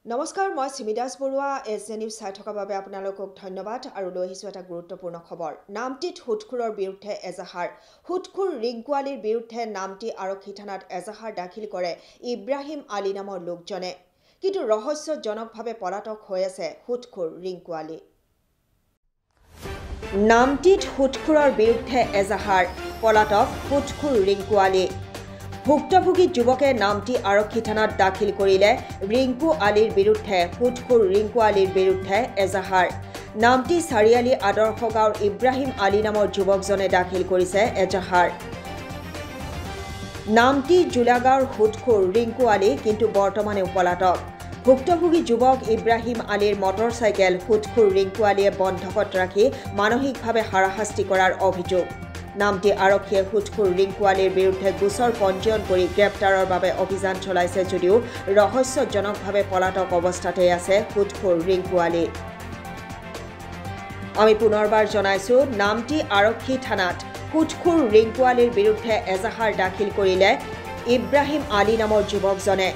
নমস্কাৰ মই সিমিদাস Barua SN news চাই থকাৰ বাবে আপোনালোকক ধন্যবাদ আৰু লৈ আহিছোঁ এটা গুৰুত্বপূৰ্ণ খবৰ নামটিত হুটখুৰৰ বিৰুদ্ধে এজাহাৰ হুটখুৰ ৰিংকুৱালীৰ বিৰুদ্ধে নামটি আৰক্ষী থানাত এজাহাৰ দাখিল কৰে ইব্ৰাহিম আলী নামৰ লোকজনে কিন্তু ৰহস্যজনকভাৱে পলাতক হৈ আছে হুটখুৰ ৰিংকুৱালী নামটিত হুটখুৰৰ বিৰুদ্ধে এজাহাৰ পলাতক হুটখুৰ ৰিংকুৱালী ভুক্তভোগী যুৱকে নামটি আৰক্ষী থানাত দাখিল কৰিলে ৰিংকু আলীৰ বিৰুদ্ধে হুটখুৰ ৰিংকু আলীৰ বিৰুদ্ধে এজাহাৰ নামটি চাৰিআলি আদৰ্শ গাঁৱৰ ইব্ৰাহিম আলী নামৰ যুৱকজনে দাখিল কৰিছে এজাহাৰ নামটি জুলাগাঁৱৰ হুটখুৰ ৰিংকু আলী কিন্তু বৰ্তমানে পলাতক ভুক্তভোগী যুৱক ইব্ৰাহিম আলীৰ মটৰচাইকেল হুটখুৰ ৰিংকু আলীয়ে বন্ধকত ৰাখি মানসিকভাৱে হাৰাশাস্তি কৰাৰ অভিযোগ নামটি আৰক্ষীয়ে হুটখুৰ ৰিংকু আলীৰ বিৰুদ্ধে গোচৰ পঞ্জীয়ন কৰি গ্ৰেপ্তাৰৰ বাবে অভিযান চলাইছে যদিও ৰহস্যজনকভাৱে পলাতক অৱস্থাতে আছে হুটখুৰ ৰিংকু আলী আমি পুনৰবাৰ জনাইছো নামটি আৰক্ষী থানাত হুটখুৰ ৰিংকু আলীৰ বিৰুদ্ধে এজাহাৰ দাখিল কৰিলে ইব্ৰাহিম আলী নামৰ যুৱকজনে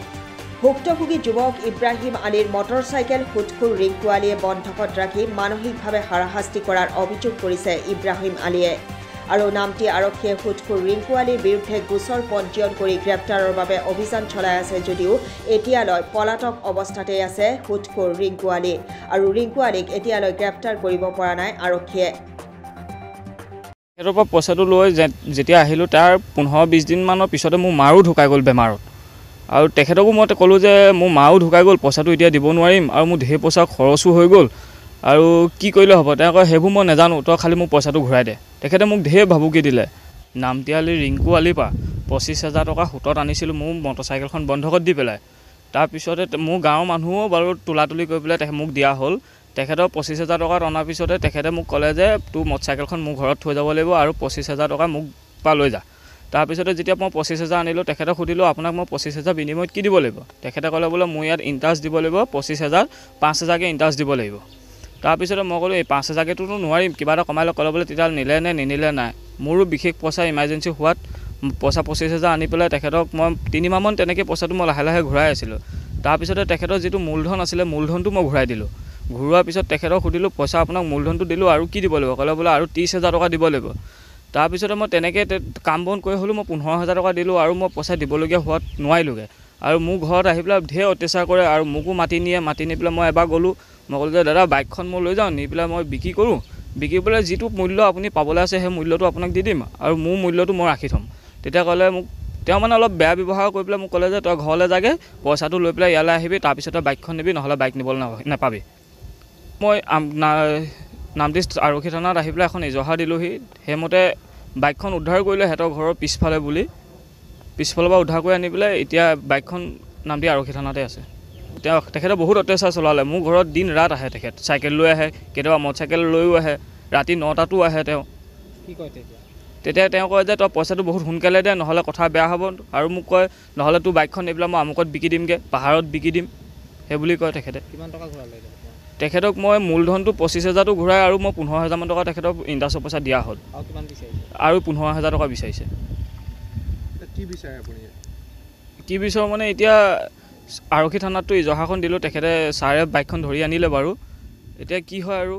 ভুক্তভোগী যুৱক ইব্ৰাহিম আলীৰ মটৰচাইকেল হুটখুৰ ৰিংকু আলীয়ে বন্ধকত ৰাখি মানসিকভাৱে হাৰাশাস্তি কৰাৰ অভিযোগ কৰিছে ইব্ৰাহিম আলীয়ে আৰু নামটি আৰক্ষীয়ে হুটখুৰ ৰিংকু আলীৰ বিৰুদ্ধে গোচৰ পঞ্জীয়ন কৰি গ্ৰেপ্তাৰৰ বাবে অভিযান চলাই আছে যদিও এতিয়ালৈ পলাতক অৱস্থাতে আছে হুটখুৰ ৰিংকু আলী আৰু ৰিংকু আলীক এতিয়ালৈ গ্ৰেপ্তাৰ কৰিব পৰা নাই আৰক্ষীয়ে এৰ পৰা পইচাটো লৈ যেতিয়া আহিলোঁ তাৰ 15-20 দিনমানৰ পিছতে মোৰ মাৰো ঢুকাই গ'ল বেমাৰত আৰু তেখেতকো মই ক'লোঁ যে মোৰ মাও ঢুকাই গ'ল পইচাটো এতিয়া দিব নোৱাৰিম আৰু মোৰ ঢেৰ পইচা খৰচো হৈ গ'ল আৰু কি কৰিলে হ'ব তেওঁ কয় সেইবোৰ মই নাজানো তই খালি মোক পইচাটো ঘূৰাই দে তেখেতে মোক ঢেৰ ভাবুকি দিলে নামটি আলী ৰিংকু আলীৰ পৰা 25,000 টকা সুতত আনিছিলোঁ মোৰ মটৰচাইকেলখন বন্ধকত দি পেলাই তাৰপিছতে মোৰ গাঁৱৰ মানুহো বাৰু তোলাতুলি কৰি পেলাই মোক দিয়া হ'ল তেখেতৰ 25,000 টকাত অনাৰ পিছতে তেখেতে মোক ক'লে যে তোৰ মটৰচাইকেলখন মোৰ ঘৰত থৈ যাব লাগিব আৰু 25,000 টকা মোক পৰা লৈ যা তাৰপিছতে যেতিয়া মই 25,000 আনিলোঁ তেখেতক সুধিলোঁ আপোনাক মই 25,000 বিনিময়ত কি দিব লাগিব তেখেতে ক'লে বোলে মোৰ ইয়াত ইণ্টাৰেষ্ট দিব লাগিব 25,000 5,000কৈ ইণ্টাৰেষ্ট দিব লাগিব তাৰপিছতে মই ক'লোঁ এই 5,000কেতো নোৱাৰিম কিবা এটা কমাই ক'লে বোলে তেতিয়া নিলে নে নিনিলে নাই মোৰো বিশেষ পইচা ইমাৰ্জেঞ্চি হোৱাত পইচা 25,000 আনি পেলাই তেখেতক মই 3 মাহমান তেনেকৈ পইচাটো মই লাহে লাহে ঘূৰাই আছিলোঁ তাৰপিছতে তেখেতৰ যিটো মূলধন আছিলে মূলধনটো মই ঘূৰাই দিলোঁ ঘূৰোৱাৰ পিছত তেখেতক সুধিলোঁ পইচা আপোনাক মূলধনটো দিলোঁ আৰু কি দিব লাগিব ক'লে বোলে আৰু 30,000 টকা দিব লাগিব তাৰপিছতে মই তেনেকৈ কাম বন কৰি হ'লেও মই 15,000 টকা দিলোঁ আৰু মই পইচা দিবলগীয়া হোৱাত নোৱাৰিলোগৈ আৰু মোৰ ঘৰত আহি পেলাই ঢেৰ অত্যাচাৰ কৰে আৰু মোকো মাতি নি পেলাই মই এবাৰ গ'লোঁ মই ক'লোঁ যে দাদা বাইকখন মই লৈ যাওঁ নি পেলাই মই বিক্ৰী কৰোঁ বিক্ৰী পেলাই যিটো মূল্য আপুনি পাবলৈ আছে সেই মূল্যটো আপোনাক দি দিম আৰু মোৰ মূল্যটো মই ৰাখি থ'ম তেতিয়া ক'লে মোক তেওঁ মানে অলপ বেয়া ব্যৱহাৰ কৰি পেলাই মোক ক'লে যে তই ঘৰলৈ যাগে পইচাটো লৈ পেলাই ইয়ালৈ আহিবি তাৰপিছতে বাইকখন নিবি নহ'লে বাইক নিবলৈ নাপাবি মই নামটি আৰক্ষী থানাত আহি পেলাই এখন এজাহাৰ দিলোঁহি সেইমতে বাইকখন উদ্ধাৰ কৰিলে সিহঁতৰ ঘৰৰ পিছফালে বুলি পিছফালৰ পৰা উদ্ধাৰ কৰি আনি পেলাই এতিয়া বাইকখন নামটি আৰক্ষী থানাতে আছে তেখেতে বহুত অত্যাচাৰ চলালে মোৰ ঘৰত দিন ৰাত আহে তেখেত চাইকেল লৈ আহে কেতিয়াবা মটৰচাইকেল লৈও আহে ৰাতি 9টাতো আহে তেওঁ কি কয় তেতিয়া তেওঁ কয় যে তই পইচাটো বহুত সোনকালে দে নহ'লে কথা বেয়া হ'ব আৰু মোক কয় নহ'লে তোৰ বাইকখন নি পেলাই মই আমুকত বিকি দিমগৈ পাহাৰত বিকি দিম সেই বুলি কয় তেখেতে কিমান টকা ঘূৰালে তেখেতক মই মূলধনটো 25,000টো ঘূৰাই আৰু মই 15,000 মান টকা তেখেতক ইণ্টাৰেষ্টৰ পইচা দিয়া হ'ল আৰু কিমান বিচাৰিছে আৰু 15,000 টকা বিচাৰিছে কি বিচাৰে আপুনি কি বিচাৰোঁ মানে এতিয়া আৰক্ষী থানাততো ইজহাৰখন দিলোঁ তেখেতে ছাৰে বাইকখন ধৰি আনিলে বাৰু এতিয়া কি হয় আৰু